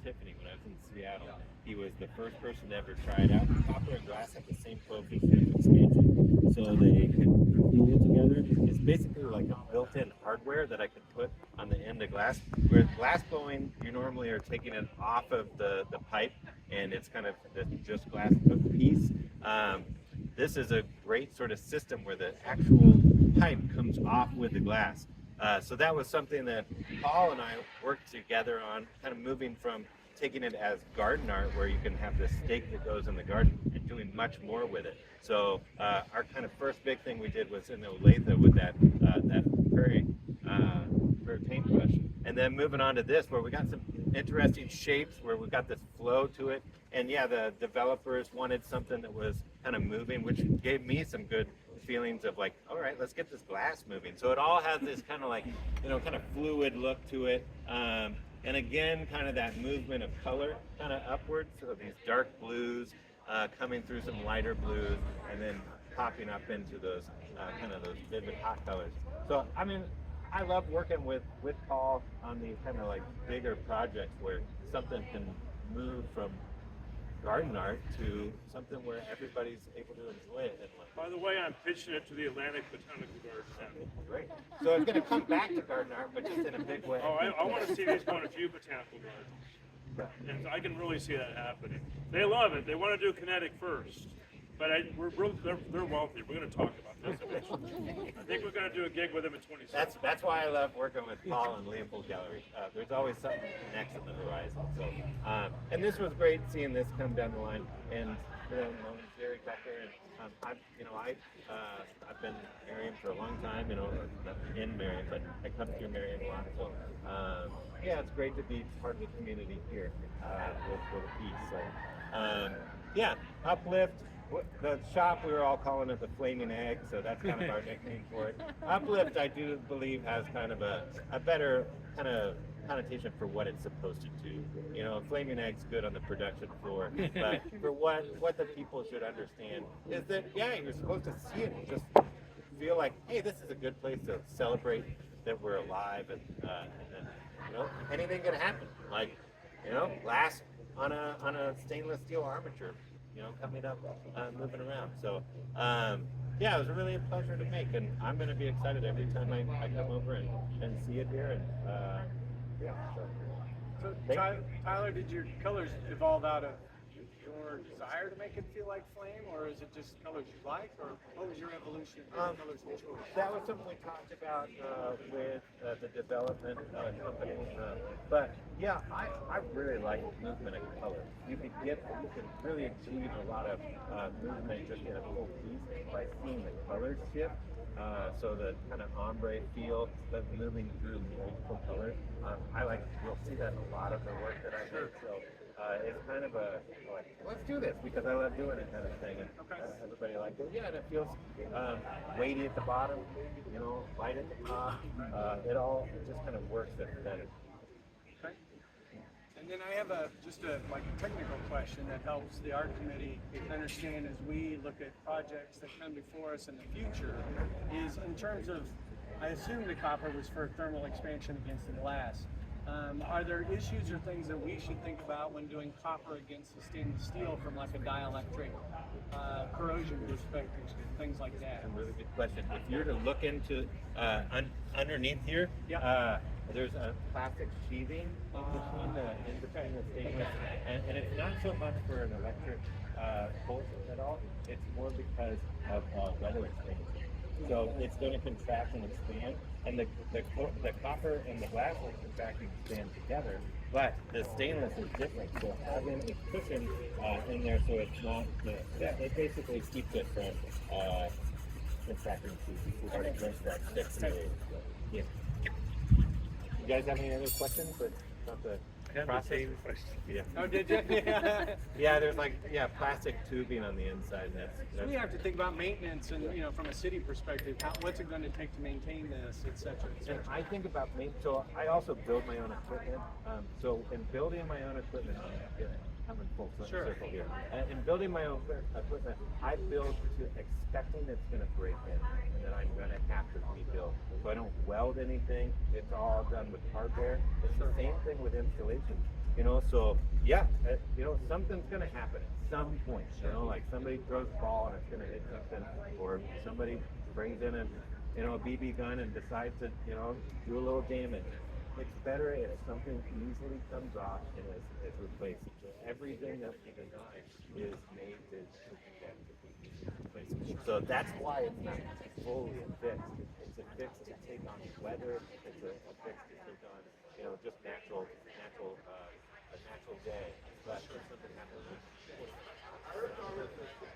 Tiffany when I was in Seattle. He was the first person to ever try it out. Copper and glass have the same coefficient of expansion, so they can cool together. It's basically like a built-in hardware that I could put on the end of glass. Where glass blowing, you normally are taking it off of the pipe, and it's kind of the just glass piece. This is a great sort of system where the actual pipe comes off with the glass. So that was something that Paul and I worked together on, kind of moving from taking it as garden art, where you can have this stake that goes in the garden, and doing much more with it. So our kind of first big thing we did was in Olathe with that prairie paintbrush, and then moving on to this, where we got some interesting shapes, where we got this flow to it. And yeah, the developers wanted something that was kind of moving, which gave me some good feelings of like, all right, let's get this glass moving. So it all has this kind of like, kind of fluid look to it. And again, kind of that movement of color kind of upwards. So these dark blues coming through some lighter blues, and then popping up into those kind of those vivid hot colors. So, I mean, I love working with Paul on these kind of like bigger projects where something can move from garden art to something where everybody's able to enjoy it. And by the way, I'm pitching it to the Atlantic Botanical Garden. Great. So it's going to come back to garden art, but just in a big way. Oh, I want to see these go in a few botanical gardens. And I can really see that happening. They love it. They want to do kinetic first. But they're wealthy. We're going to talk about this eventually. I think we're going to do a gig with them in 2027. That's why I love working with Paul and Leopold Gallery. There's always something next on the horizon. So, and this was great seeing this come down the line. And Jerry Becker, and I've been Merriam for a long time. In Merriam, but I come through Merriam a lot. So yeah, it's great to be part of the community here with a piece. So yeah, Uplift. The shop, we were all calling it the Flaming Egg, so that's kind of our nickname for it. Uplift, I do believe, has kind of a better kind of connotation for what it's supposed to do. Flaming Egg's good on the production floor, but for what the people should understand is that, yeah, you're supposed to see it and just feel like, hey, this is a good place to celebrate that we're alive, and then, anything can happen. Like, glass on a stainless steel armature, coming up, moving around. So, yeah, it was really a pleasure to make, and I'm going to be excited every time I come over and see it here. And yeah. So Tyler, did your colors evolve out of your desire to make it feel like flame, or is it just colors you like, or what was your evolution of colors you chose? That was something we talked about with the development company. But yeah, I really like movement of color. You can really achieve a lot of movement just in a full piece by seeing the colors shift. So the kind of ombre feel, but moving through multiple colors. You'll see that in a lot of the work that I make. So it's kind of let's do this because I love doing it kind of thing. And everybody likes it. Yeah, and it feels weighty at the bottom, light at the top. It just kind of works better. Okay. And then I have just a technical question that helps the art committee understand as we look at projects that come before us in the future, is in terms of, I assume the copper was for thermal expansion against the glass. Are there issues or things that we should think about when doing copper against the stainless steel from like a dielectric corrosion perspective, things like that? That's a really good question. If you're to look into underneath here, there's a plastic sheathing in between the stainless, and it's not so much for an electric pulse at all. It's more because of weather expansion. So it's going to contract and expand, and the copper and the glass will contract and expand together. But the stainless is different. So having a cushion in there, so it's not it basically keeps it from contracting. We've already rinsed that 6 days. Yeah. You guys have any other questions? But not the process. question. Yeah. Oh, did you? Yeah, there's plastic tubing on the inside. So we have to think about maintenance, and from a city perspective, what's it going to take to maintain this, et cetera, et cetera. And I think about maintenance. So I also build my own equipment. So in building my own equipment, I'm in full circle here. In building my own equipment, I build to expecting it's going to break in, and that I'm going to have to rebuild. So I don't weld anything. It's all done with hardware. It's the same thing with installation. situation. You know, so yeah, you know, something's gonna happen at some point. You know, like somebody throws a ball and it's gonna hit something, or somebody brings in a BB gun and decides to, you know, do a little damage. It's better if something easily comes off and is replaced. So everything that we design is made to do that. So that's why it's not fully a fix. It's a fix to take on weather. It's a fix to take on, you know, just a natural day. But if something happens,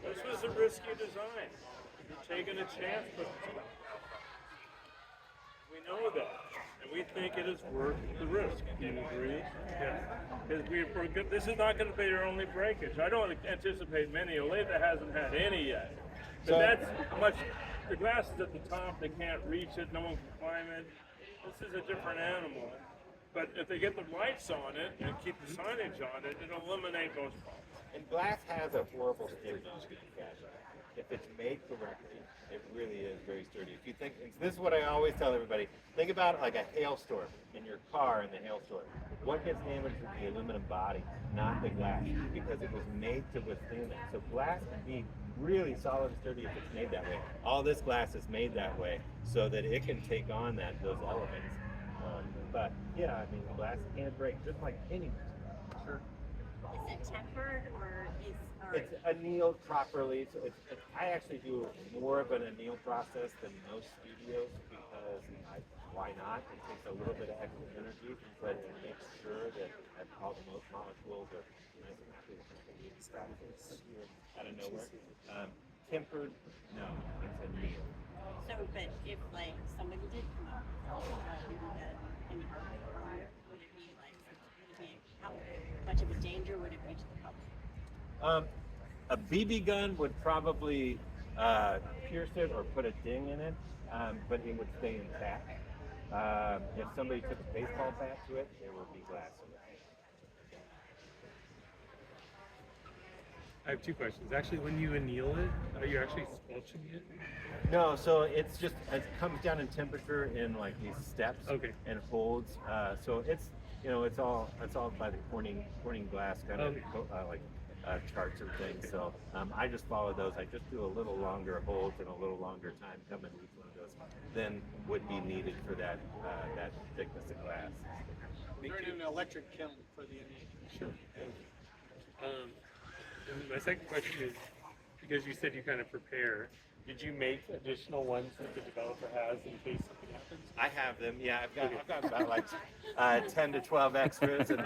This was a risky design. You're taking a chance, but we know that, and we think it is worth the risk. Do you agree? Yeah. Because this is not going to be your only breakage. I don't anticipate many. Olathe hasn't had any yet. But that's much. The glass is at the top. They can't reach it. No one can climb it. This is a different animal. But if they get the lights on it and keep the signage on it, it'll eliminate those problems. And glass has a horrible stigma. If it's made correctly, it really is very sturdy. If you think, this is what I always tell everybody, think about like a hailstorm in your car in the hailstorm. What gets damaged is the aluminum body, not the glass, because it was made to withstand it. So glass can be really solid and sturdy if it's made that way. All this glass is made that way so that it can take on those elements. But yeah, I mean, glass can break just like any material. Sure. Is it tempered or is It's annealed properly. So I actually do more of an anneal process than most studios because why not? It takes a little bit of extra energy, but it makes sure that all the most molecules are nice and happy. Out of nowhere. Tempered, no, it's annealed. so? But if like somebody did come up in the art, would it be like how much of a danger would it be to the public? A BB gun would probably pierce it or put a ding in it, but it would stay intact. If somebody took a baseball bat to it, there would be glass in it. I have two questions. Actually, when you anneal it, are you actually squelching it? No, so it comes down in temperature in like these steps and holds. So it's it's all by the Corning glass kind of charts and things. So I just follow those. I just do a little longer holds and a little longer time coming with one of those than would be needed for that thickness of glass. We're in an electric kiln for the anneal. Sure. And my second question is, because you said you kind of prepare, did you make additional ones that the developer has in case something happens? I have them. Yeah, I've got about like 10 to 12 extras, and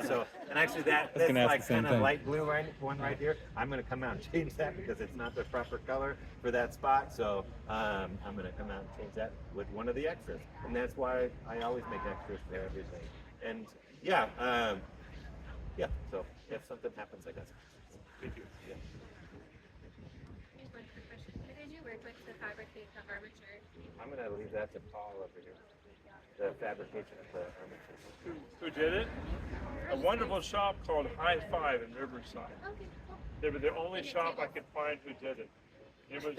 actually that's like kind of light blue one right here. I'm going to come out and change that because it's not the proper color for that spot. So I'm going to come out and change that with one of the extras, and that's why I always make extras for everything. And so if something happens, I guess. Thank you. Yeah. Here's one quick question. Who did you work with to fabricate the armature? I'm going to leave that to Paul over here. The fabrication of the armature. Who did it? A wonderful shop called High Five in Riverside. Okay, cool. They were the only shop I could find who did it. It was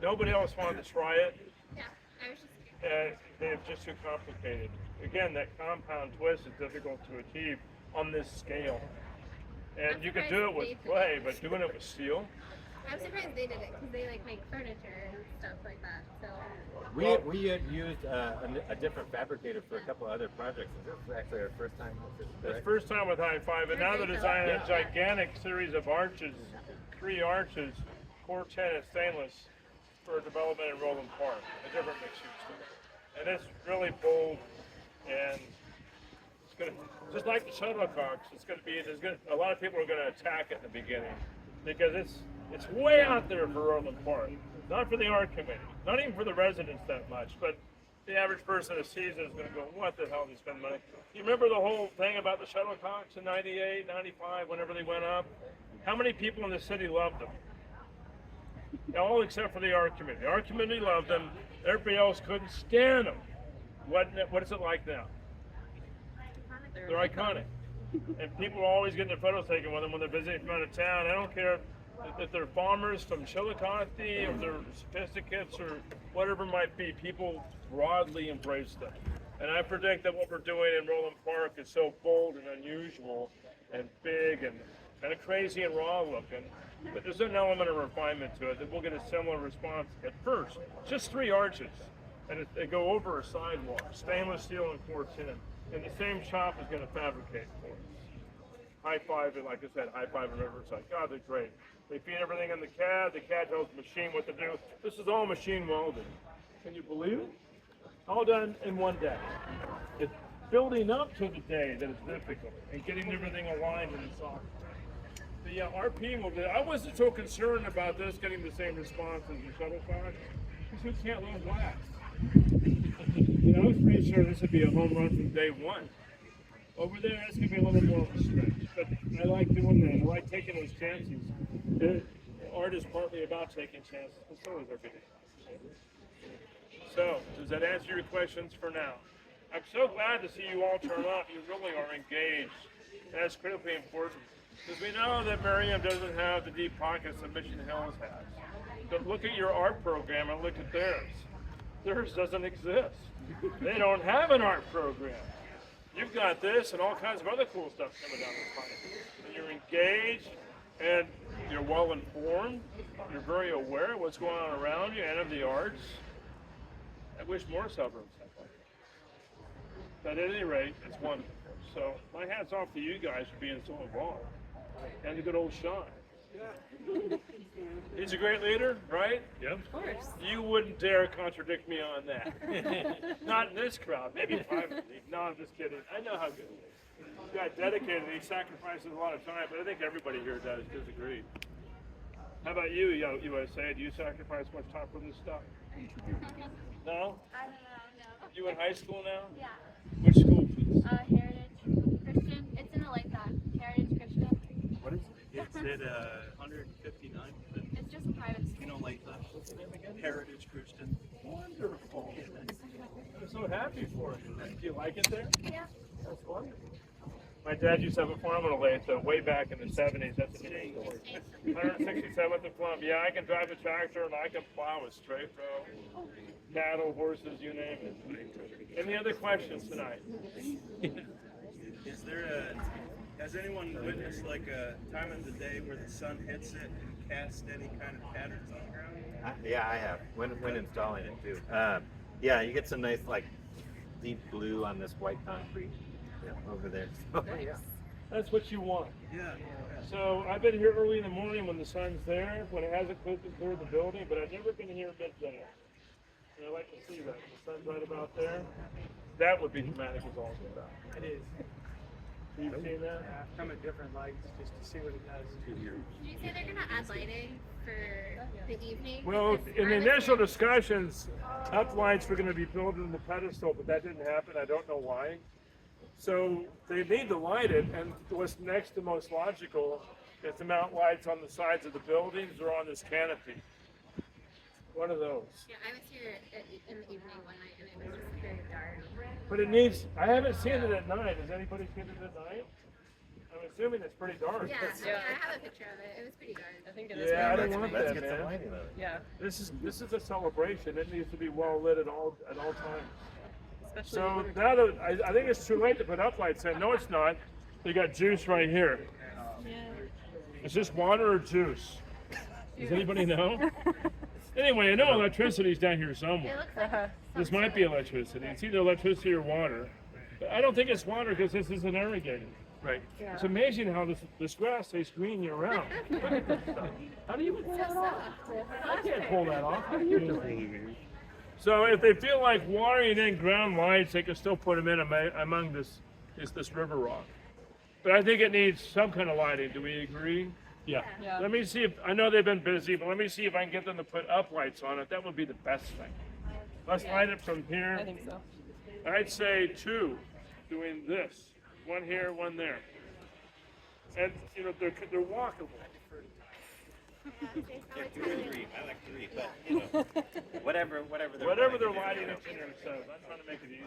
nobody else wanted to try it. Yeah, I was just curious. They're just too complicated. Again, that compound twist is difficult to achieve on this scale. And I'm you could surprised do it with they did clay, it. but doing it with steel. I'm surprised they did it because they like make furniture and stuff like that. So We had used a different fabricator for a couple other projects. This is actually our first time with this. It's first time with High Five, and now they're designing a gigantic series of arches, 3 arches, quartet stainless for development in Roland Park, a different mixed use. And it's really bold, and it's gonna, just like the shuttlecocks, it's gonna be, a lot of people are gonna attack it in the beginning because it's way out there for Roland Park. Not for the art committee, not even for the residents that much, but the average person that sees it is going to go, what the hell did they spend money? You remember the whole thing about the shuttlecocks in 98, 95, whenever they went up? How many people in the city loved them? All except for the art committee. The art committee loved them, everybody else couldn't stand them. What is it like now? They're iconic. And people are always getting their photos taken with them when they're visiting from out of town. I don't care if they're farmers from Chillicothe, if they're sophisticates or whatever it might be, people broadly embrace them. And I predict that what we're doing in Roland Park is so bold and unusual and big and kind of crazy and raw looking, but there's an element of refinement to it that we'll get a similar response at first. Just 3 arches, and they go over a sidewalk, stainless steel and quartz in. And the same shop is going to fabricate for us. High five, and like I said, high five and Riverside. God, they're great. They feed everything in the CAD tells the machine what to do. This is all machine welded. Can you believe it? All done in one day. It's building up to the day that it's difficult and getting everything aligned in the software. But yeah, RP will do. I wasn't so concerned about this getting the same response as the shuttlecock, because who can't love wax? I was pretty sure this would be a home run from day one. Over there, it's going to be a little more of a stretch, but I like doing that. I like taking those chances. Art is partly about taking chances, and so is everything. So, does that answer your questions for now? I'm so glad to see you all turn up. You really are engaged, and that's critically important. Because we know that Merriam doesn't have the deep pockets that Mission Hills has. But look at your art program and look at theirs. Theirs doesn't exist. They don't have an art program. You've got this and all kinds of other cool stuff coming down the pipe. And you're engaged and you're well informed. You're very aware of what's going on around you and of the arts. I wish more suburbs had that. But at any rate, it's wonderful. So my hat's off to you guys for being so involved. And the good old Sean. He's a great leader, right? Yep. Of course. You wouldn't dare contradict me on that. Not in this crowd, maybe privately. No, I'm just kidding. I know how good he is. He's got dedicated. He sacrifices a lot of time, but I think everybody here does agree. How about you, USA? Do you sacrifice much time for this stuff? No? I don't know, no. You in high school now? Yeah. Which school, please? Heritage Christian. It's in Olathe. Heritage Christian. What is it? It's at 159. It's just a private school. You know, like the Heritage Christian. Wonderful. I'm so happy for you. Do you like it there? Yeah. That's wonderful. My dad used to have a farm in Olathe way back in the 70s. That's a big story. 167th and Plum. Yeah, I can drive a tractor and I can plow a straight row. Cattle, horses, you name it. Any other questions tonight? Is there has anyone witnessed like a time of the day where the sun hits it and casts any kind of patterns on the ground? Yeah, I have. When installing it too. Yeah, you get some nice like deep blue on this white concrete over there. So, yeah. That's what you want. Yeah. So I've been here early in the morning when the sun's there, when it hasn't cleared the building, but I've never been here midday. And I like to see that. The sun's right about there. That would be dramatic as all get out. It is. You've seen that? Come at different lights just to see what it does. Did you say they're gonna add lighting for the evening? Well, Because in the I was initial there- discussions, uplights were going to be built in the pedestal, but that didn't happen. I don't know why. So they need to light it, and what's next to most logical is to mount lights on the sides of the buildings or on this canopy. One of those. Yeah, I was here in the evening one night and it was just very dark. But it needs, I haven't seen it at night. Has anybody seen it at night? I'm assuming it's pretty dark. Yeah, I have a picture of it. It was pretty dark. I think it is. Yeah, I pretty don't much- want Let's that, get some man. lighting of it. Yeah, This is a celebration. It needs to be well lit at all times. especially. So when now that I think it's too late to put up lights in. No, it's not. They got juice right here. Is this water or juice? Does anybody know? Anyway, I know electricity's down here It somewhere. looks like This might be electricity. It's either electricity or water. But I don't think it's water because this isn't irrigated. Right. It's amazing how this grass stays green year round. How do you pull that off? I can't pull that off. How do you do it? So if they feel like watering in ground lights, they can still put them in among this river rock. But I think it needs some kind of lighting. Do we agree? Yeah. Yeah. Let me see if, I know they've been busy, but let me see if I can get them to put up lights on it. That would be the best thing. Let's light it from here. I think so. I'd say 2 doing this. 1 here, 1 there. And, you know, they're walkable. Yeah, 2 or 3. I like 3, but you know, whatever they're Whatever planning their to do, lighting you know. engineer says, I'm trying to make it easy.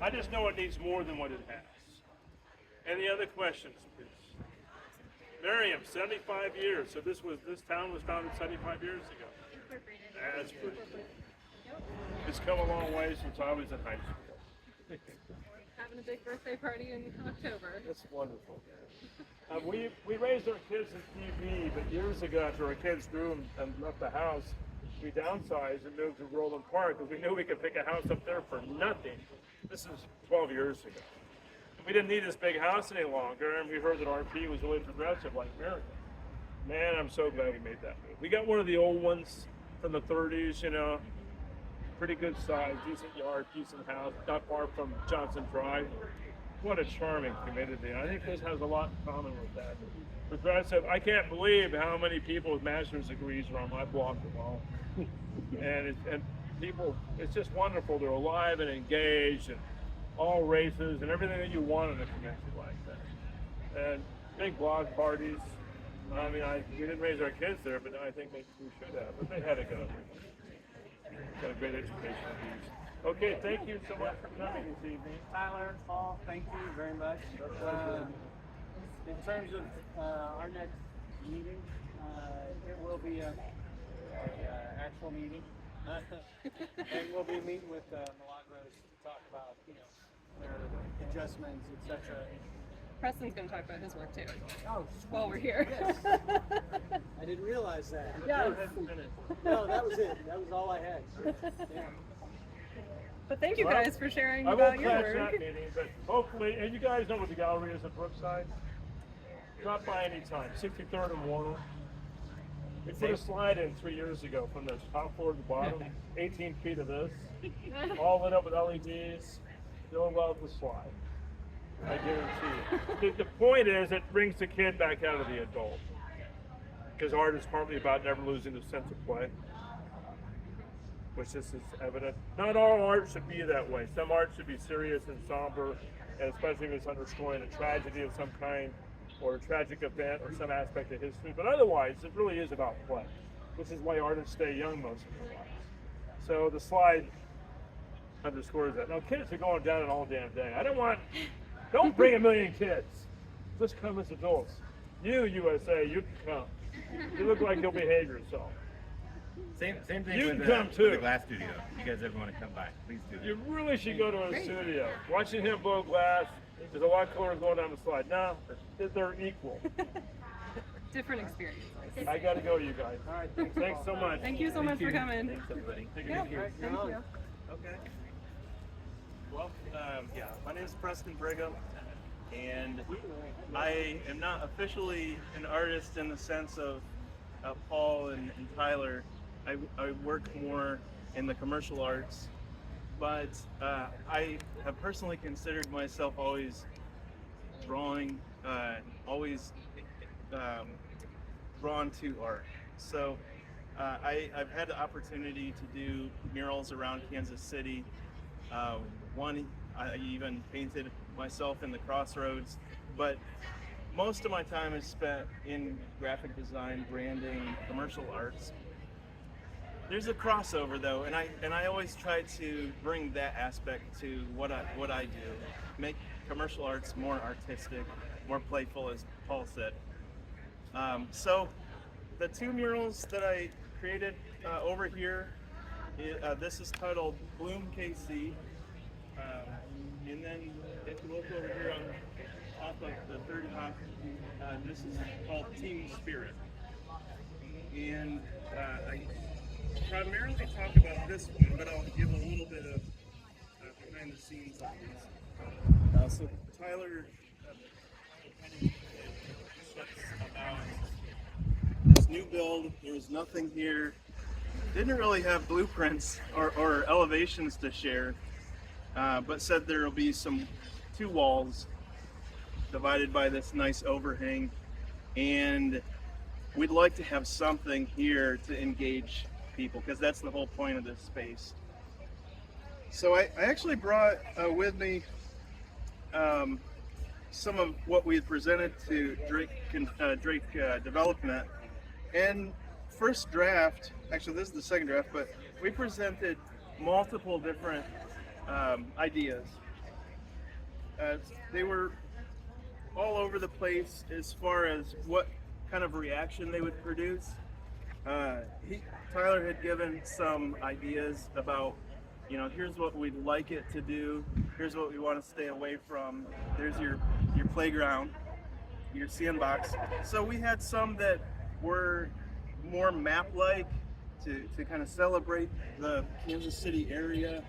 I just know it needs more than what it has. Any other questions, please? Merriam, 75 years. So this town was founded 75 years ago. incorporated. That's pretty cool. It's come a long way since I was in high school. Having a big birthday party in October. That's wonderful. We raised our kids in TV, but years ago, after our kids grew and left the house, we downsized and moved to Roland Park because we knew we could pick a house up there for nothing. This is 12 years ago. We didn't need this big house any longer, and we heard that RP was really progressive like Merriam. Man, I'm so glad we made that move. We got one of the old ones from the 30s, you know, pretty good size, decent yard, decent house, not far from Johnson Drive. What a charming community. I think this has a lot in common with that. Progressive, I can't believe how many people with master's degrees are on my block alone. and people, it's just wonderful. They're alive and engaged and all races and everything that you want in a community like that. And big block parties. I mean, we didn't raise our kids there, but I think maybe we should have. But they had to go. Got a great education. Okay, thank you so much for coming this evening. Tyler, Paul, thank you very much. In terms of our next meeting, it will be a actual meeting, and we'll be meeting with Milagros to talk about, you know, their adjustments, etc. Preston's going to talk about his work too. Oh, While we're here. yes. I didn't realize that. Yeah. No, that was it. That was all I had. Yeah. But thank you Well, guys for sharing I about won't your catch work. that meeting, but hopefully, and you guys know what the gallery is at Brookside. Drop by anytime, 63rd and Warner. We put a slide in 3 years ago from the top floor to the bottom, 18 feet of this, all lit up with LEDs. You'll love the slide. I guarantee you. The point is, it brings the kid back out of the adult. Because art is partly about never losing the sense of play, which this is evident. Not all art should be that way. Some art should be serious and somber, and especially if it's underscoring a tragedy of some kind, or a tragic event, or some aspect of history. But otherwise, it really is about play, which is why artists stay young most of their lives. So the slide underscores that. Now, kids are going down it all damn day. Don't bring 1 million kids. Just come as adults. You, USA, you can come. You look like you'll behave yourself. Same thing You with, can come with too. the glass studio. If you guys ever want to come by, please do. You really should go to a studio. Watching him blow glass, there's a lot of colors going down the slide. No, they're equal. Different experience. I got to go, you guys. All right, Thanks so much. Thank you so much for coming. Thanks, everybody. Take it Yeah, easy. thank you. Okay. Well, yeah, my name is Preston Brigham, and I am not officially an artist in the sense of Paul and Tyler. I work more in the commercial arts, but I have personally considered myself always drawing, always drawn to art. So I've had the opportunity to do murals around Kansas City. One, I even painted myself in the Crossroads, but most of my time is spent in graphic design, branding, commercial arts. There's a crossover though, and I always try to bring that aspect to what I do, make commercial arts more artistic, more playful, as Paul said. So the 2 murals that I created over here, this is titled Bloom KC, and then if you look over here on top of the third hop, this is called Team Spirit. And I primarily talk about this one, but I'll give a little bit of behind the scenes on these. So Tyler about this new build. There was nothing here. Didn't really have blueprints or elevations to share, but said there will be 2 walls divided by this nice overhang, and we'd like to have something here to engage people, because that's the whole point of this space. So I actually brought with me some of what we had presented to Drake Development. And first draft, actually this is the second draft, but we presented multiple different ideas. They were all over the place as far as what kind of reaction they would produce. Tyler had given some ideas about here's what we'd like it to do. Here's what we want to stay away from. There's your playground, your sandbox. So we had some that were more map-like to kind of celebrate the Kansas City area.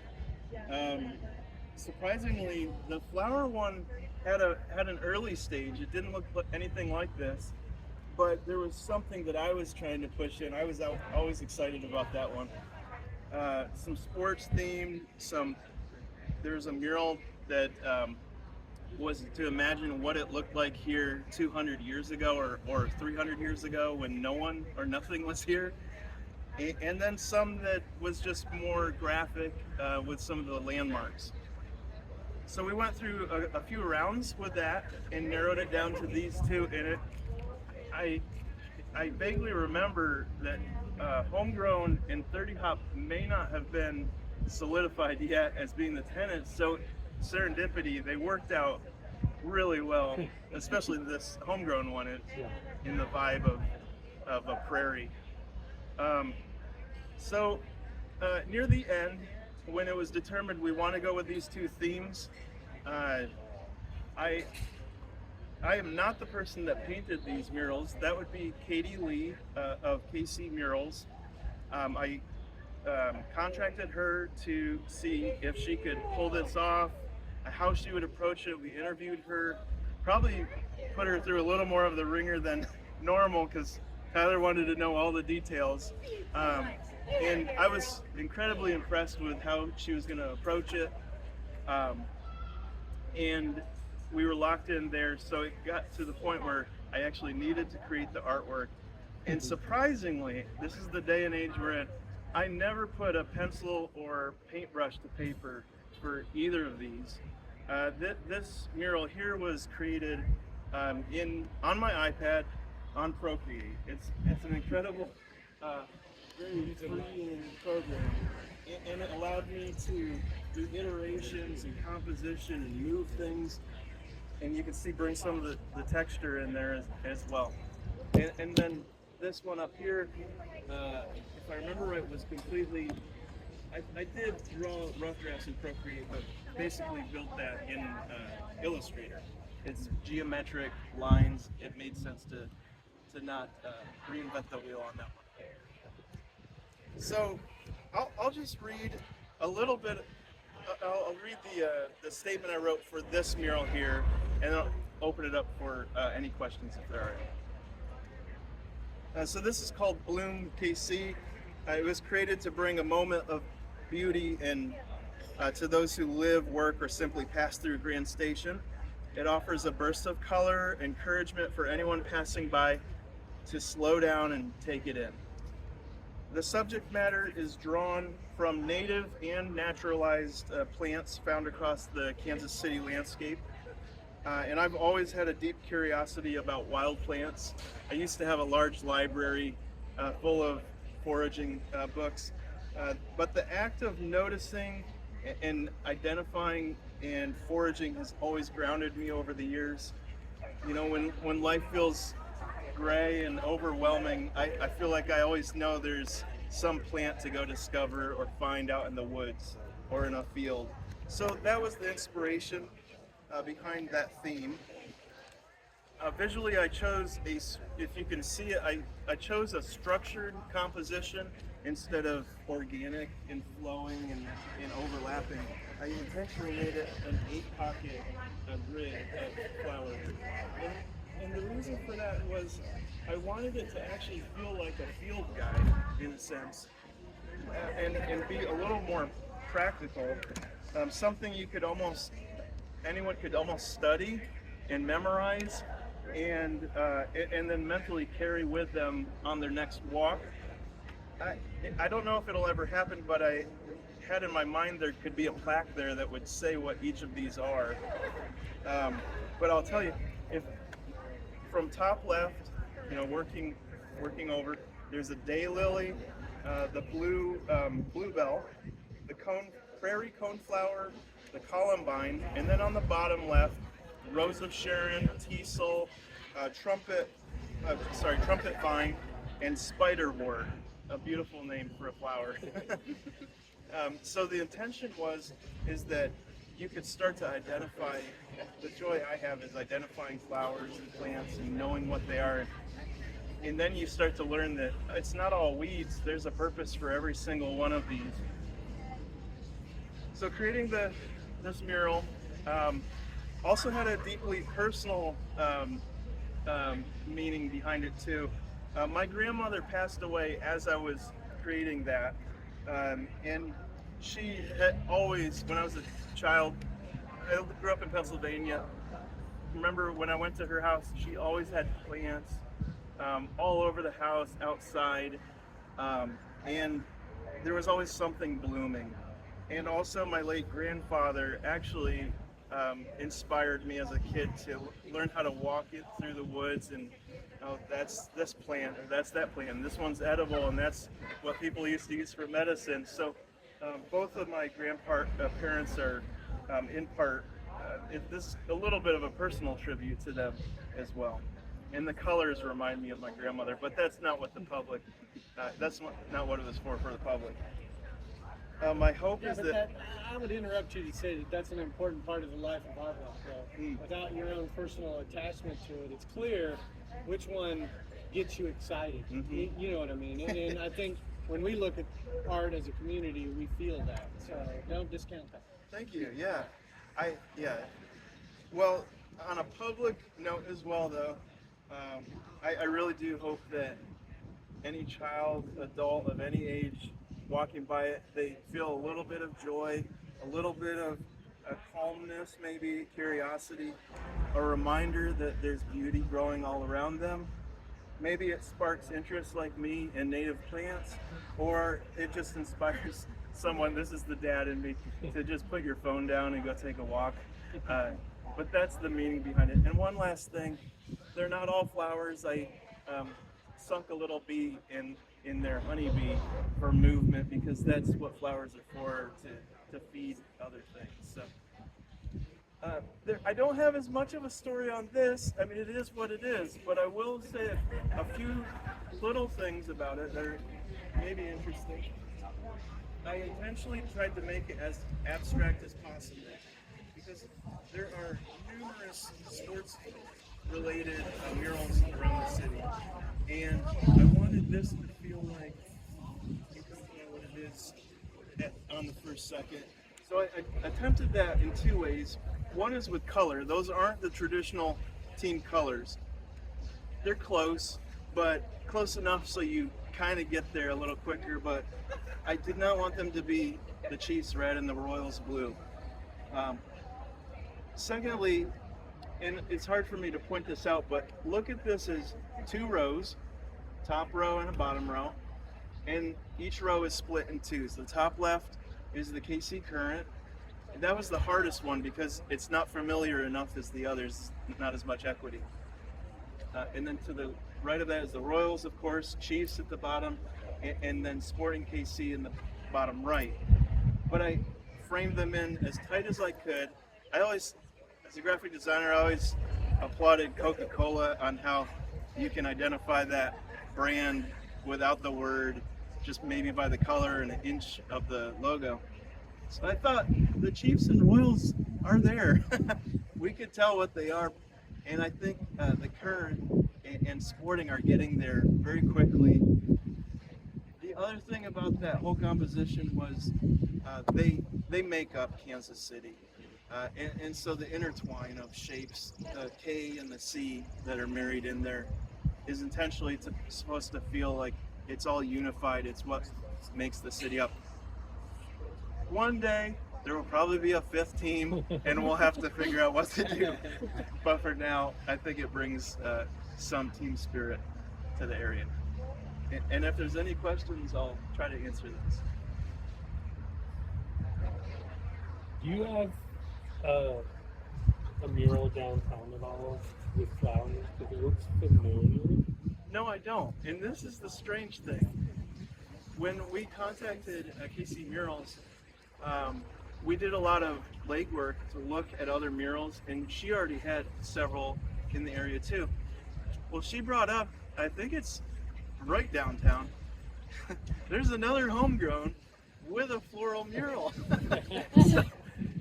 Surprisingly, the flower one had an early stage. It didn't look anything like this, but there was something that I was trying to push in. I was always excited about that one. Some sports themed. There's a mural that was to imagine what it looked like here 200 years ago or 300 years ago when no one or nothing was here. And then some that was just more graphic with some of the landmarks. So we went through a few rounds with that and narrowed it down to these two. And I vaguely remember that Homegrown and 30 Hop may not have been solidified yet as being the tenants. So serendipity, they worked out really well, especially this Homegrown one in the vibe of a prairie. So near the end, when it was determined we want to go with these two themes, I am not the person that painted these murals. That would be Katie Lee of KC Murals. I contracted her to see if she could pull this off, how she would approach it. We interviewed her, probably put her through a little more of the ringer than normal because Tyler wanted to know all the details. And I was incredibly impressed with how she was going to approach it. And we were locked in there, so it got to the point where I actually needed to create the artwork. And surprisingly, this is the day and age we're in, I never put a pencil or paintbrush to paper for either of these. This mural here was created on my iPad on Procreate. It's an incredible, very freeing program, and it allowed me to do iterations and composition and move things, and you can see bring some of the texture in there as well. And then this one up here, if I remember right, was completely, I did draw rough drafts in Procreate, but basically built that in Illustrator. It's geometric lines. It made sense to not reinvent the wheel on that one. So I'll just read a little bit. I'll read the statement I wrote for this mural here, and I'll open it up for any questions if there are any. So this is called Bloom KC. It was created to bring a moment of beauty and to those who live, work, or simply pass through Grand Station. It offers a burst of color, encouragement for anyone passing by to slow down and take it in. The subject matter is drawn from native and naturalized plants found across the Kansas City landscape. And I've always had a deep curiosity about wild plants. I used to have a large library full of foraging books, but the act of noticing and identifying and foraging has always grounded me over the years. You know, when life feels gray and overwhelming, I feel like I always know there's some plant to go discover or find out in the woods or in a field. So that was the inspiration behind that theme. Visually, I chose if you can see it, I chose a structured composition instead of organic and flowing and overlapping. I intentionally made it an 8-pocket grid of flowers. And the reason for that was I wanted it to actually feel like a field guide in a sense, and be a little more practical. Something anyone could almost study and memorize, and then mentally carry with them on their next walk. I don't know if it'll ever happen, but I had in my mind there could be a plaque there that would say what each of these are. But I'll tell you, if from top left, you know, working over, there's a daylily, the bluebell, the prairie coneflower, the columbine, and then on the bottom left, rose of Sharon, teasel, trumpet vine, and spiderwort. A beautiful name for a flower. So the intention is that you could start to identify, the joy I have is identifying flowers and plants and knowing what they are. And then you start to learn that it's not all weeds, there's a purpose for every single one of these. So creating this mural also had a deeply personal meaning behind it too. My grandmother passed away as I was creating that, and she had always, when I was a child, I grew up in Pennsylvania. Remember when I went to her house, she always had plants all over the house, outside, and there was always something blooming. And also my late grandfather actually inspired me as a kid to learn how to walk it through the woods and that's this plant or that's that plant. And this one's edible and that's what people used to use for medicine. So both of my grandparents are in part, this a little bit of a personal tribute to them as well. And the colors remind me of my grandmother, but that's not what the public, that's not what it was for the public. My hope is that I would interrupt you to say that that's an important part of the life of art walk, though. Without your own personal attachment to it, it's clear which one gets you excited. You know what I mean? And I think when we look at art as a community, we feel that. So don't discount that. Thank you. Yeah, Well, on a public note as well, though, I really do hope that any child, adult of any age, walking by it, they feel a little bit of joy, a little bit of calmness, maybe curiosity, a reminder that there's beauty growing all around them. Maybe it sparks interest like me in native plants, or it just inspires someone, this is the dad in me, to just put your phone down and go take a walk. But that's the meaning behind it. And one last thing, they're not all flowers. I sunk a little bee in their honeybee for movement, because that's what flowers are for, to feed other things. So I don't have as much of a story on this. I mean, it is what it is, but I will say a few little things about it that are maybe interesting. I intentionally tried to make it as abstract as possible, because there are numerous sports related murals around the city, and I wanted this to feel like you can know what it is on the first second. So I attempted that in two ways. One is with color. Those aren't the traditional team colors. They're close, but close enough so you kind of get there a little quicker, but I did not want them to be the Chiefs red and the Royals blue. Secondly, and it's hard for me to point this out, but look at this as two rows, top row and a bottom row, and each row is split in two. So the top left is the KC Current. And that was the hardest one because it's not familiar enough as the others, not as much equity. And then to the right of that is the Royals, of course, Chiefs at the bottom, and then Sporting KC in the bottom right. But I framed them in as tight as I could. I always, as a graphic designer, I always applauded Coca-Cola on how you can identify that brand without the word, just maybe by the color and an inch of the logo. So I thought the Chiefs and Royals are there. We could tell what they are, and I think the Current and Sporting are getting there very quickly. The other thing about that whole composition was they make up Kansas City. And so the intertwine of shapes, the K and the C that are married in there, is intentionally supposed to feel like it's all unified. It's what makes the city up. One day, there will probably be a fifth team, and we'll have to figure out what to do. But for now, I think it brings some team spirit to the area. And if there's any questions, I'll try to answer this. Do you have a mural downtown at all with flowers? Because it looks familiar. No, I don't. And this is the strange thing. When we contacted KC Murals, we did a lot of legwork to look at other murals, and she already had several in the area too. Well, she brought up, I think it's right downtown, there's another homegrown with a floral mural. So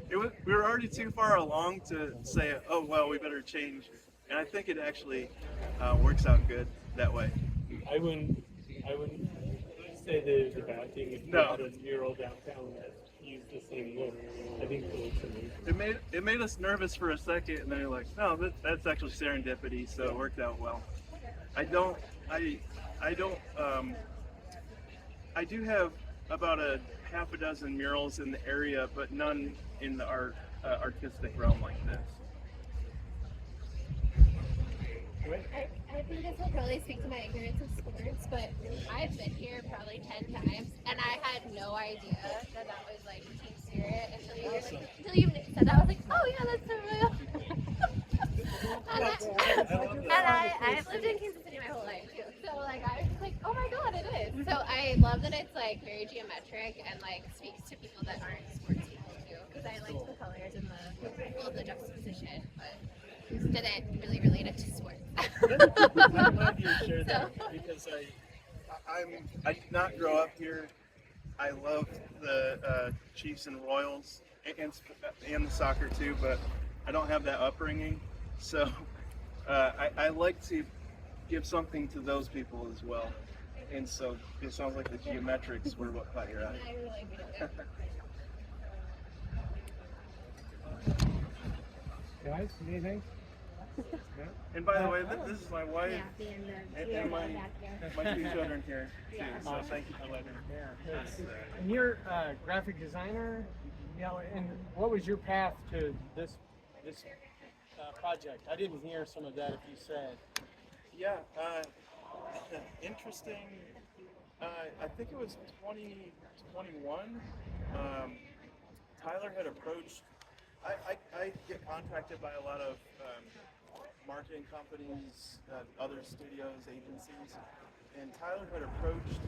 we were already too far along to say, oh well, we better change. And I think it actually works out good that way. I wouldn't say there's a bad thing if you No. had a mural downtown that used the same look. I think it looks amazing. It made us nervous for a second, and then you're like, no, that's actually serendipity, so it worked out well. I do have about a half a dozen murals in the area, but none in the artistic realm like this. I think this will probably speak to my ignorance of sports, but I've been here probably 10 times, and I had no idea that was like Team Spirit until you said that. I was like, oh yeah, that's so real. I've lived in Kansas City my whole life too, so like I was like, oh my god, it is. So I love that it's like very geometric and like speaks to people that aren't sports people too, because I liked the colors and the juxtaposition, but didn't really relate it to sports. I'm glad you shared that because I did not grow up here. I love the Chiefs and Royals and the soccer too, but I don't have that upbringing. So I like to give something to those people as well. And so it sounds like the geometrics were what caught your eye. I really like it. Guys, anything? And by the way, this is my wife and my two children here too. So thank you for letting me. And you're a graphic designer, you know, and what was your path to this project? I didn't hear some of that if you said. Yeah, interesting. I think it was 2021. Tyler had approached. I get contacted by a lot of marketing companies, other studios, agencies, and Tyler had approached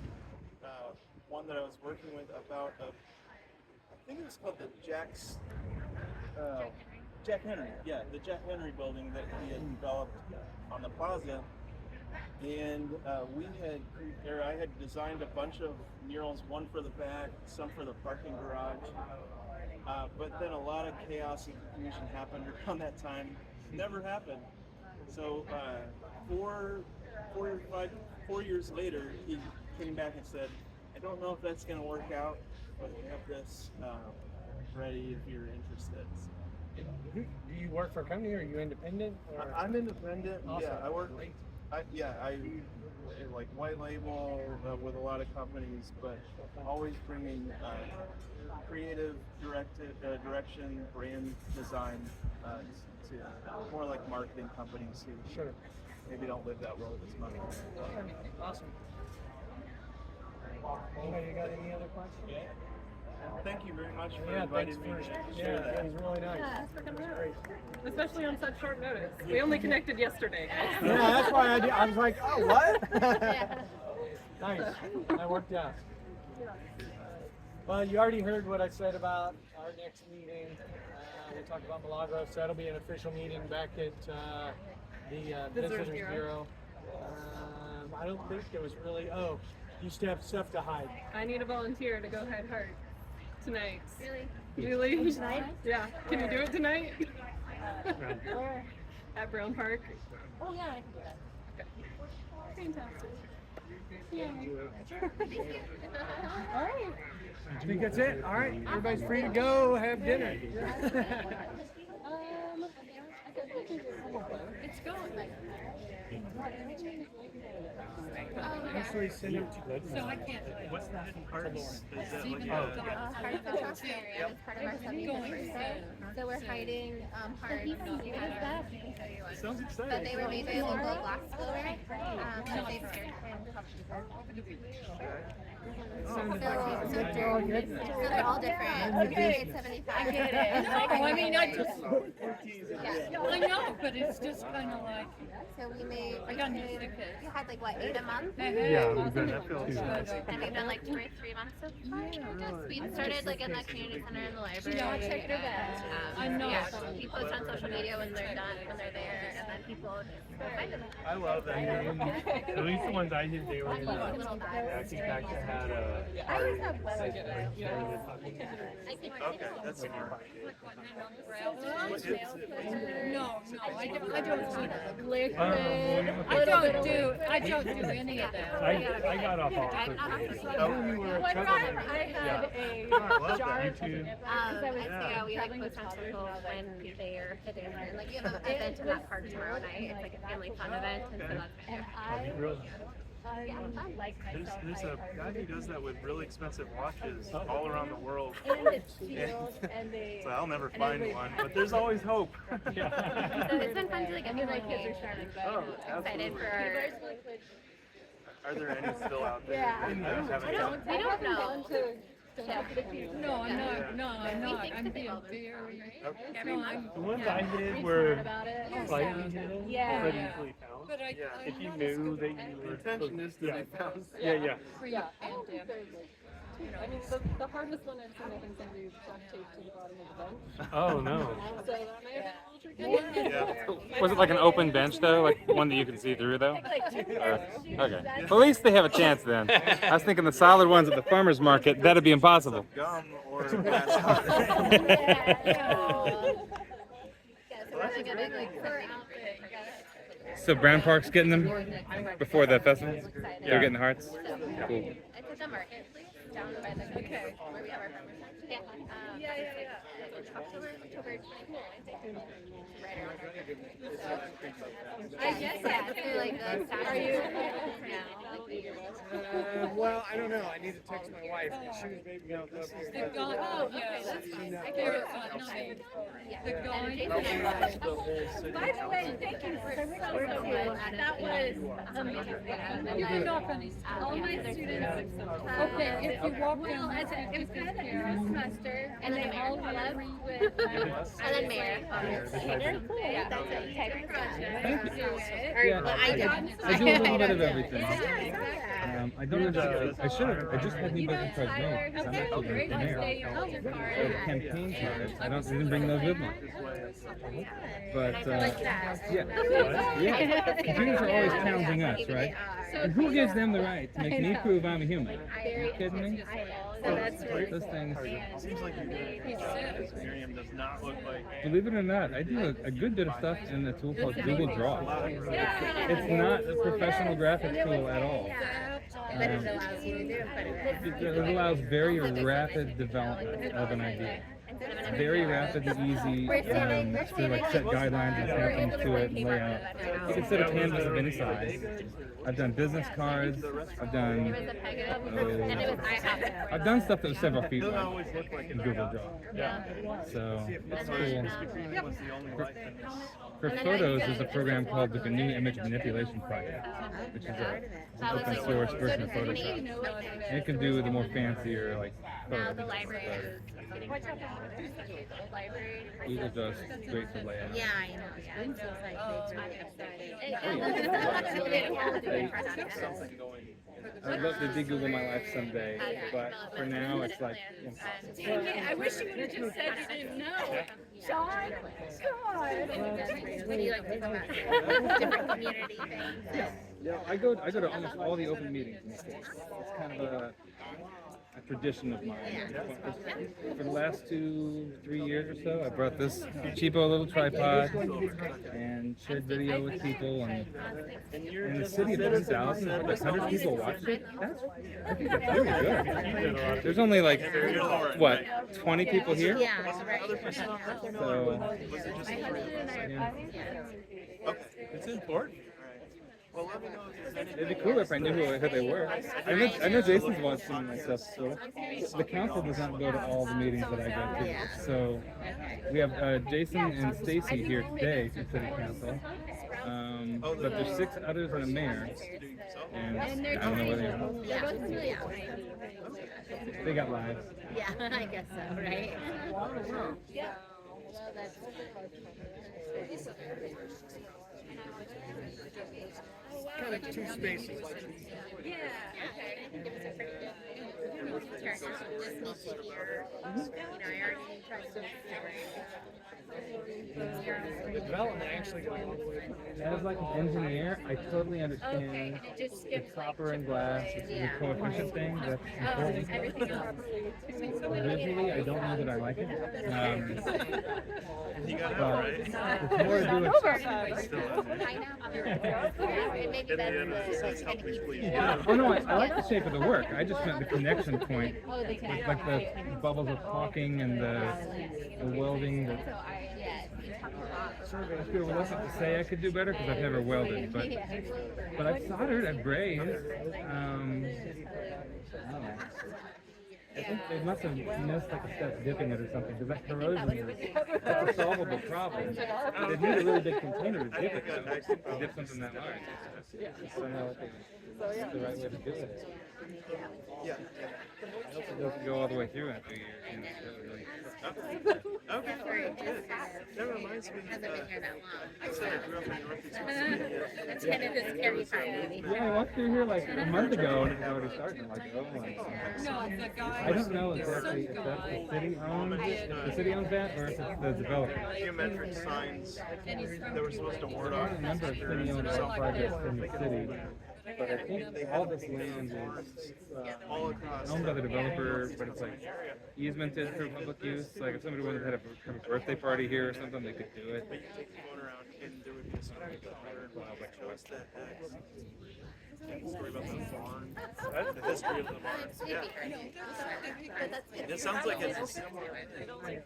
one that I was working with about I think it was called the Jack Henry. Yeah, the Jack Henry building that he had developed on the plaza. And I had designed a bunch of murals, one for the back, some for the parking garage. But then a lot of chaos and confusion happened around that time. Never happened. So 4 years later, he came back and said, I don't know if that's going to work out, but we have this ready if you're interested. Do you work for a company or are you independent? Or? I'm independent. Awesome. Yeah, I work. I like white label with a lot of companies, but always bringing creative direction, brand design to more like marketing companies who Sure. maybe don't live that world as much. Awesome. Anybody got any other questions? Thank you very much for Yeah, thanks inviting me for to share that. it was really nice. Yeah, thanks for coming out. Especially on such short notice. We only connected yesterday. Yeah, that's why I was like, oh, what? Yeah. Nice. That worked out. Well, you already heard what I said about our next meeting. We talked about Milagros, so that'll be an official meeting back at the Visitors Bureau. I don't think there was really, you still have stuff to hide. I need a volunteer to go head hard tonight. Really? Really? Tonight? Yeah. Can you do it tonight? Where? At Brown Park. Oh yeah, I can do that. Fantastic. All right. I think that's it. All right, everybody's free to go have dinner. It's going. Actually, send them to So I can't. What's the hidden parts? Is that like Part of the trust area is part of our subdivision. So we're hiding parts. sounds exciting. But they were made by a local glass blower. So they So they're all different. Okay. It's 75. I get it. I mean, I just, Yeah. I know, but it's just kind of like, So we made I got new tickets. You had like what, 8 a month? Yeah, we've done that for 2 months. And we've done like 2 or 3 months so far. We started like in the community center in the library. Yeah, check your bag. I know. Yeah, we post on social media when they're done, when they're there, and then people just go find them. I love that. At least the ones I did, they were in a Little bags. taxi pack that had a I always have one. like, Okay, that's smart. No, I don't do liquid. I I don't do any of that. I got off all I of had a jar. YouTube. Yeah, we like post on social when they are there. And like we have an event in that park tomorrow night. It's like a family fun event, and so that's Really? There's a guy who does that with really expensive watches all around the world. So I'll never find one, but there's always hope. So it's been fun to like get people engaged. Oh, Excited for our. Are there any still out there? Yeah. Haven't done? We don't know. No, I'm not. No, I'm We not. think I'm that they being all look very. Okay. No, I'm. The ones I did were About it. slightly hidden, Yeah. but easily found. But I. If you knew that you The were intention is to be found. yeah. Free and I mean, the hardest one I've seen, I think somebody duct taped to the bottom of the bench. Oh no. So that may have been a little tricky. Yeah. Was it like an open bench though, like one that you can see through though? Okay. Well, at least they have a chance then. I was thinking the solid ones at the farmer's market, that'd be impossible. Gum or So Brown Park's getting them before the festival? They're getting the hearts? Cool. It's at the marketplace down by the where we have our farmers market. October 24th, I think. Right around there. I guess yeah. So like the Saturday Well, I don't know. I need to text my wife. She was maybe going to go here. The guy, oh, yeah, that's fine. I can't the guy. By the way, thank you for so much. That was amazing. You can knock on these. All my students. Okay, if you walk down, Well, it was kind of the first semester, and they all left with, and then Mary, obviously. Yeah, that's it. Type of I do a little bit of everything. I don't have, I should have, I just had new business cards made. 'Cause I'm actually the mayor. So the campaign cards, I didn't bring those with me. But, yeah. Computers are always challenging us, right? And who gives them the right to make me prove I'm a human? Are you kidding me? Those things. Seems like you're doing a good job because Merriam does not look like. Believe it or not, I do a good bit of stuff in a tool called Google Draw. It's not a professional graphics tool at all. It allows very rapid development of an idea. Very rapid and easy to like set guidelines and add things to it and layout. You can set a canvas of any size. I've done business cards. I've done stuff that was several feet long in Google Draw. Yeah. So it's cool. Was the only life in this. For photos, there's a program called the GNU Image Manipulation Project, which is an open source version of Photoshop. And it can do the more fancier like photos. the library is Google does great for layout. Yeah, I know. Something going. I'd love to de-Google my life someday, but for now it's like impossible. Dang it, I wish you would have just said you didn't know. Sean, come on. What do you like to talk about? Different community things. Yeah, I go to almost all the open meetings. It's kind of a tradition of mine. For the last 2-3 years or so, I brought this cheapo little tripod and shared video with people. And in the city of 2,000, like 100 people watched it. I think that's really good. There's only like, what, 20 people here? So, yeah. Okay. It's important. Well, let me know if there's It'd be cool if I knew who they were. I know Jason's watched some of my stuff, so the council does not go to all the meetings that I go to. So we have Jason and Stacy here today from City Council, but there's 6 others and a mayor, and I don't know whether they got lives. Yeah, I guess so, right? Yeah. Well, that's kind of two spaces like these. Yeah. Okay. Give us a pretty good start. Just need to hear. I already tried to The development actually goes all the way. As like an engineer, I totally Okay, understand and it just the skips like copper and glass, the yeah. coefficient thing. That's important. Everything else. Visually, I don't know that I like it. You got it But right. it's more to do with. I know. And maybe that's the kind of keeps you. Oh no, I like the shape of the work. I just meant the connection point, with like the bubbles of caulking and the welding. So you talk about. I feel reluctant to say I could do better because I've never welded, but I've soldered, I've brazed. I don't know. I think they must have missed like a step dipping it or something because that corrosion is a solvable problem. They need a really big container to dip it though, to dip something that large. Somehow it's the right way to do it. Yeah. I hope it doesn't go all the way through in a few years. Okay. Good. That reminds me. I said I grew up in Northeast Pennsylvania. That's kind of the scary part, maybe. Yeah, I walked through here like a month ago and it's already starting. Like, oh my God. No, the guy. I don't know exactly if that's the city owns that or if it's the developer. Geometric signs that were supposed to ward I off don't remember if city owns some projects in the city, but I think all this land is all across. owned by the developer, but it's like easemented for public use. Like if somebody wanted to have a birthday party here or something, they could do it. But you take the phone around and there would be a story about like show us that X. The story about the barn. The history of the barn. Yeah. It sounds like it's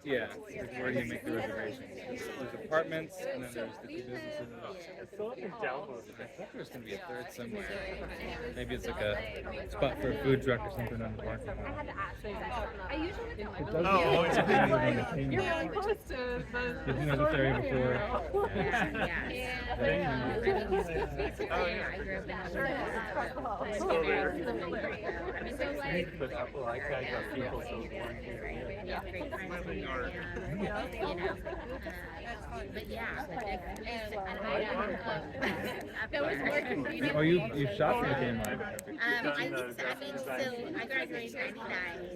Yeah, like where do you make the reservations? There's apartments and then there's the two businesses. I still haven't downloaded I it. think there's gonna be a third somewhere. Maybe it's like a spot for a food truck or something on the parking lot. I usually don't. It does Oh, it's look okay. like a You're really close to the. Did you know this area before? I grew up in But Apple, I got people so but yeah, that was more confusing. Oh, you shot for the game line. I think so. I mean, so I graduated in 99.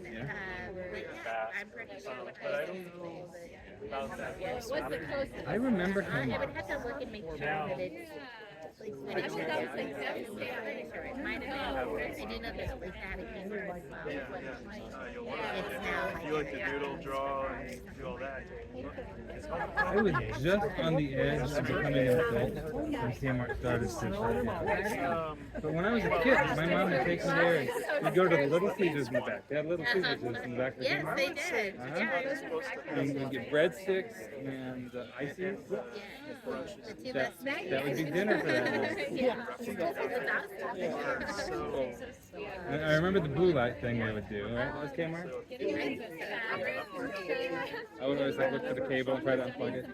But yeah, I'm pretty sure what but I I don't know about that. what's the closest? I remember I him. would have to look and make sure that it's. Like, I think that was like it might have been. I didn't know that like that it came as well. you'll learn. You like to doodle, draw, and do all that. I was just on the edge of becoming an adult when Kmart started to But when I was a kid, my mom would take me there and we'd go to the Little Caesars in the back. They had Little Caesars in the back of the Yes, Kmart. they did. Yeah. And we'd get breadsticks and ices. That would be dinner for that. I remember the blue light thing they would do, right? That was Kmart? I would always like look for the cable and try to unplug it.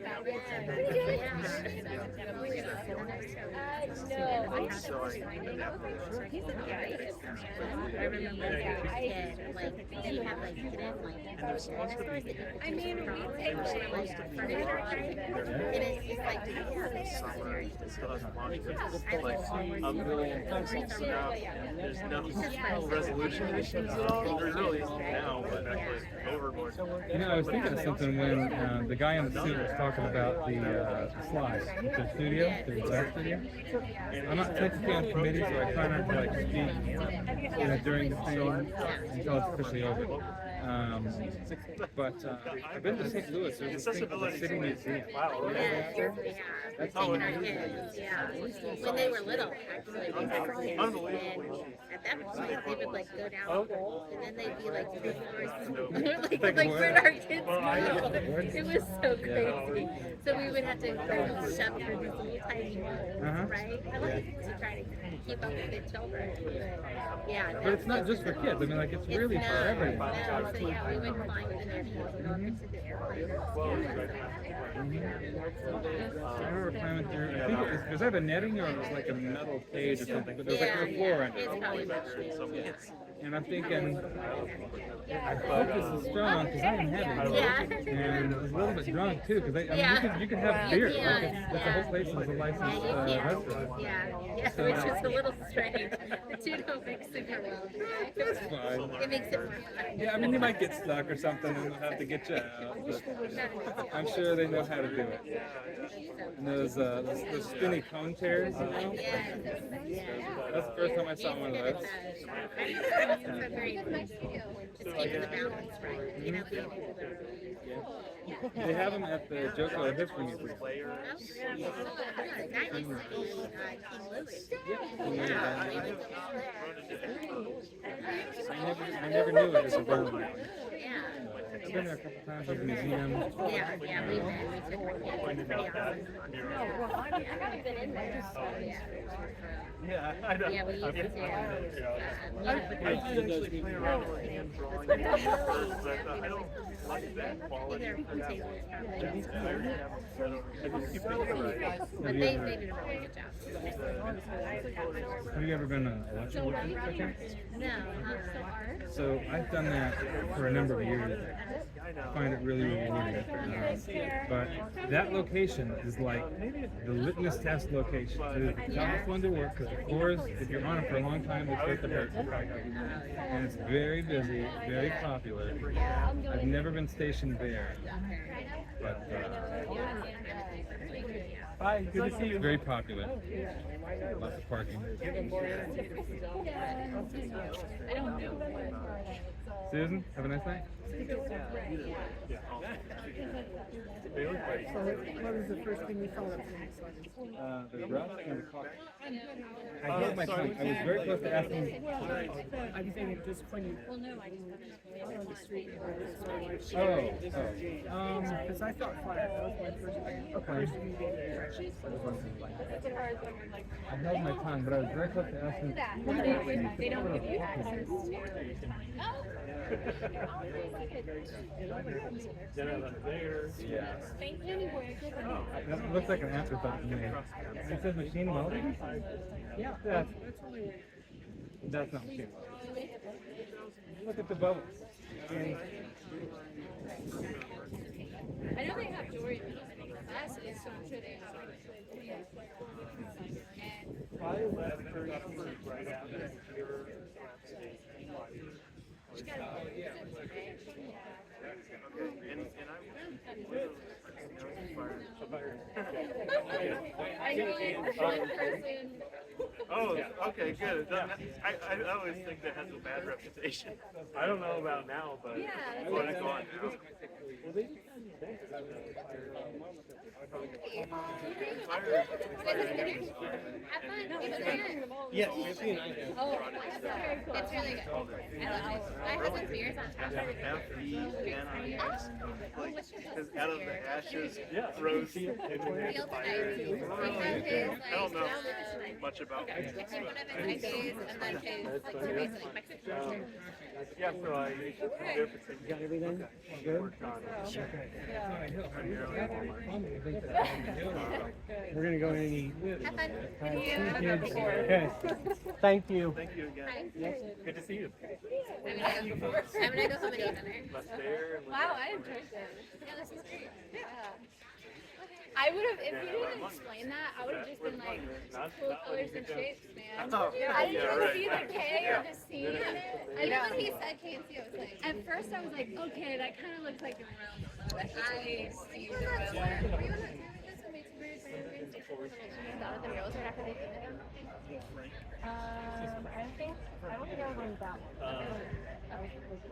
I mean, we take furniture, and it's just like A million pencils now. There's no resolution issues at all. There really isn't now, but that was overboard. You know, I was thinking of something when the guy in the suit was talking about the slides, the studio, the design studio. I'm not technically on committee, so I try not to like speak during the thing until it's officially over. But I've been to St. Louis. There's this thing called the City Museum. Wow. That's our kids, yeah. When they were little, actually, when they were kids. Unbelievable. And at that point, we would like go down the hole, and then they'd be like 3 floors. like where our kids go. It was so crazy. So we would have to kind of shove through these little tiny holes, right? I like to try to keep up with the children. Yeah. But it's not just for kids. I mean, like it's really for everyone. No, so yeah, we would climb in there and into the airplane. I remember climbing through. I think it was, does that have a netting or it was like a metal cage or something? But there was like a floor under It's it. probably much. And I'm thinking, I hope this is strong because I am heavy. Yeah. And it's a little bit drunk too because I mean, you can have beer. Like it's the whole place is a licensed restaurant. Yeah, So, which is a little strange. The two don't mix super well. That's fine. It makes it more fun. Yeah, I mean, you might get stuck or something and they'll have to get you out. But I'm sure they know how to do it. And those spinny cone chairs, you know? That's the first time I saw one of those. It's very just keeping the balance right. You know, They have them at the Joko History Museum. I never knew it was a Roman. I've been there a couple times at the museum. Yeah, we've been. We took our kids. Pretty awesome. I haven't been in there. Yeah, I know. Yeah, we used to. I did actually play around with hand drawing at first, but I don't like that quality. But they did a really good job. Have you ever been an electrical teacher? No, So I've done that for a number of years. I find it really rewarding. But that location is like the litmus test location. It is the toughest one to work because the floors, if you're on it for a long time, they start to hurt. And it's very busy, very popular. I've never been stationed there. But Hi, good to see you. very popular. Lots of parking. Susan, have a nice night. What was the first thing you thought of? The rust and the coffee. I hit my tongue. I was very close to asking. I'm saying just when you on the street Oh, because I thought fire. That was my first thing. okay. I held my tongue, but I was very close to asking. they don't give you access Yeah. That looks like an afterthought to me. It says machine welding? Yeah. That's not machine welding. Look at the bubbles. I know they have jewelry classes, so I'm sure they have. Oh, okay, good. I always think that has a bad reputation. I don't know about now, but Yeah, What is going now? Yes. Oh, it's really good. I love it. My husband's beers on tap. F-E-N-I-X. Because out of the ashes rose. Field tonight. He said his I don't know like much about it's one of his IPAs and then his like cerveza, like Mexican. yeah, so I there for 10 got everything? Good? We're gonna go in and eat. Have fun. Okay. Thank you. Thank you again. Hi. Good to see you. I'm gonna go home and eat dinner. Left there. Wow, I enjoyed this. Yeah, this is great. Yeah. I would have, if you didn't explain that, I would have just been like, cool colors and shapes, man. Oh, I didn't yeah, even right. see the K or the C in it. And then when he said K and C, I was like, at first I was like, okay, that kind of looks like a round. But I see the round. Were you on that time with this when we were doing station when we thought of the rails right after they did them? I don't think I was that one.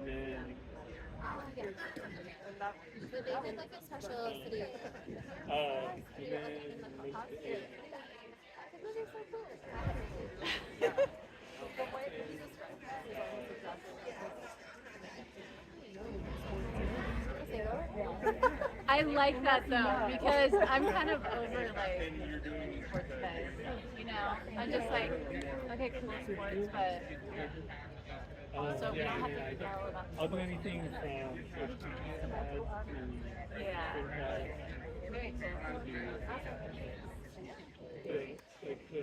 Yeah. So they did like a special city. I like that though because I'm kind of over like sports guys. You know, I'm just like okay, cool sports, but also we don't have to know about. I'll do anything from Yeah. Very cool.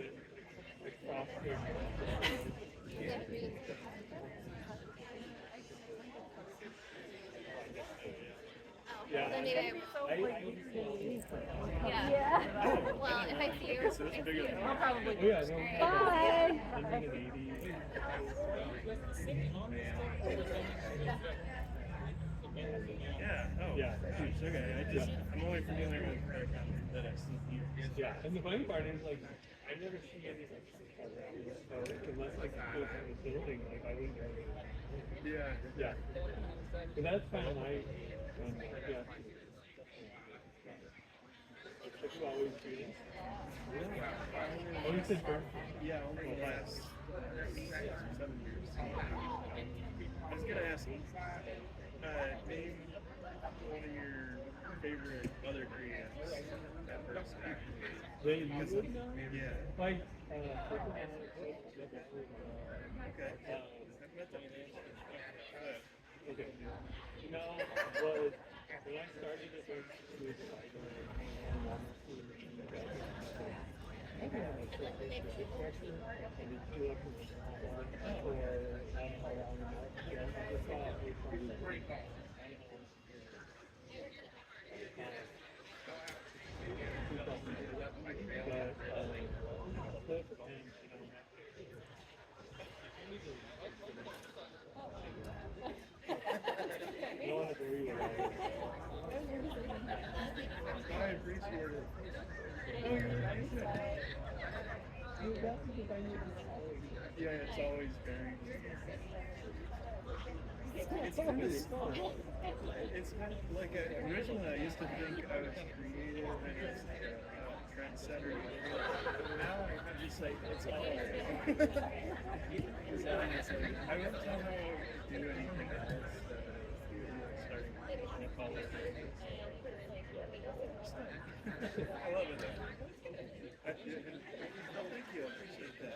maybe I yeah. Well, if I see you, I'll probably. Oh, yeah, no. Bye. Yeah. Oh. Yeah. Gosh, okay. I'm only familiar with that I've seen here. Yeah, and the funny part is like I never see any like so unless like people have a building, like I wouldn't know. Yeah. Yeah. But that's kind of nice. Yeah. It's always good. Oh, you said first? Yeah, only the last 6 or 7 years. I was gonna ask, name one of your favorite other creatives that person. They would know? Yeah. Like, Okay. okay. No, well, when I started it was like, I appreciate it. Yeah, it's always very. It's kind of like originally I used to think I was creative and it's trendsetter. Now I'm just like it's all. I wouldn't know how to do anything else. Starting to follow. I love it though. Thank you, I appreciate that.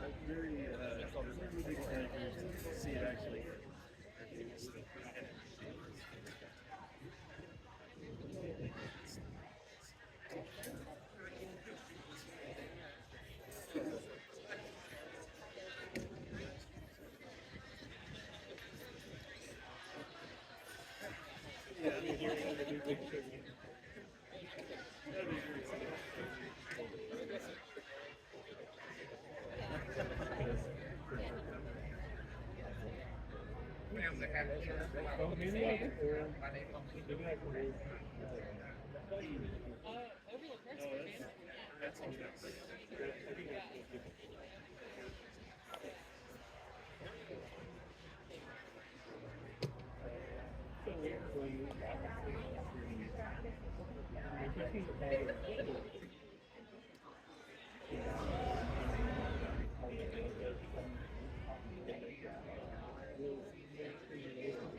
That's very exciting to see it actually.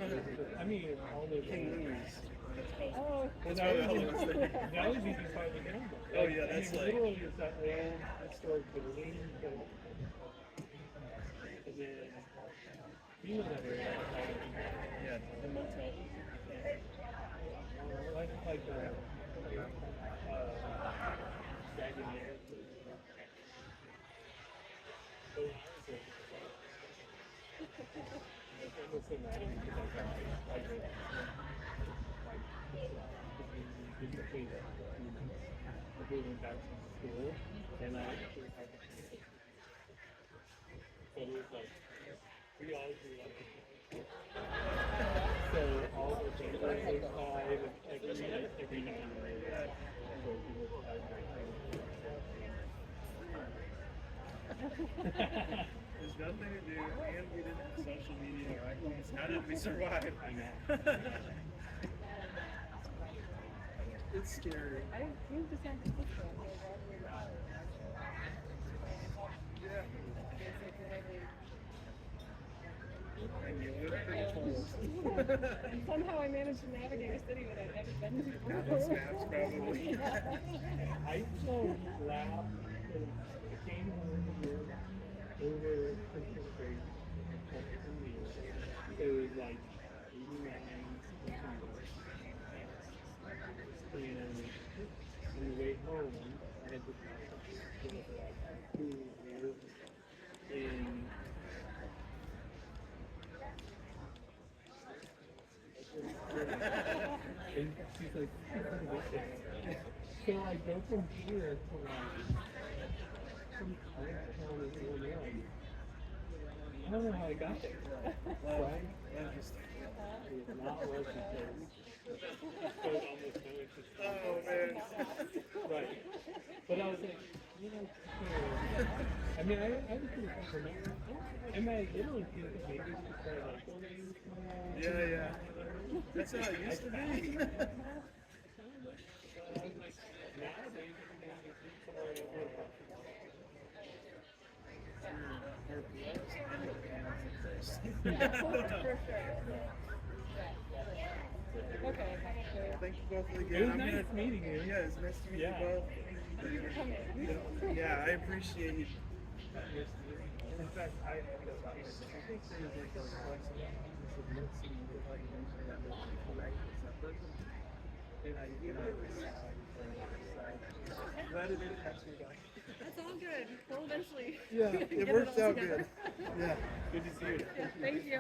That's interesting. I mean, all the King Louis. oh, That's that what was I was thinking. that was easy part of the game. Oh yeah, that's like. Literally just that old historic building, and then you know that area. Yeah, the motel. Like back to school, and I actually had so it was like we all grew up. So all the things were outside every night. There's nothing to do, and we didn't have social media, right? How did we survive? I know. It's scary. I moved to San Francisco. Yeah. And you live pretty close. And somehow I managed to navigate a city that I'd never been to before. That's maps, probably. I so laughed because I came home here over Christmas break. It was like 89 and on the way home, I had to go to school in she's like, so I go from here to like, some town in Illinois. I don't know how I got there. Right? It's not was because almost no interest. Oh man. Right. But I was like, you know, I mean, I was pretty complimentary. And I literally think that maybe it's just kind of like, Yeah. That's how it used to be. Okay. Thank you both it again. was nice meeting you. Yeah, it's nice to meet Yeah. you both. Yeah, I appreciate you. In fact, I think there's like a request glad it didn't catch me back. That's all good. We'll eventually. Yeah, it worked out good. Yeah. Good to see you. Yeah, thank you.